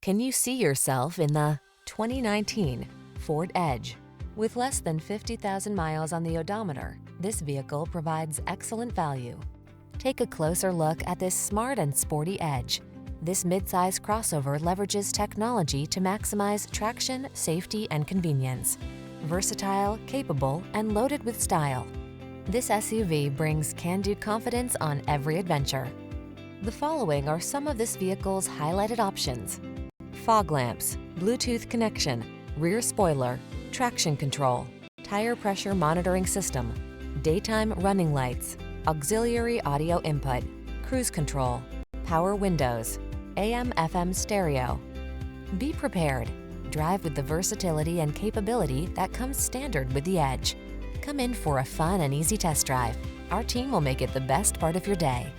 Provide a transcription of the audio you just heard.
Can you see yourself in the 2019 Ford Edge? With less than 50,000 miles on the odometer, this vehicle provides excellent value. Take a closer look at this smart and sporty Edge. This midsize crossover leverages technology to maximize traction, safety, and convenience. Versatile, capable, and loaded with style, this SUV brings can-do confidence on every adventure. The following are some of this vehicle's highlighted options: fog lamps, Bluetooth connection, rear spoiler, traction control, tire pressure monitoring system, daytime running lights, auxiliary audio input, cruise control, power windows, AM/FM stereo. Be prepared. Drive with the versatility and capability that comes standard with the Edge. Come in for a fun and easy test drive. Our team will make it the best part of your day.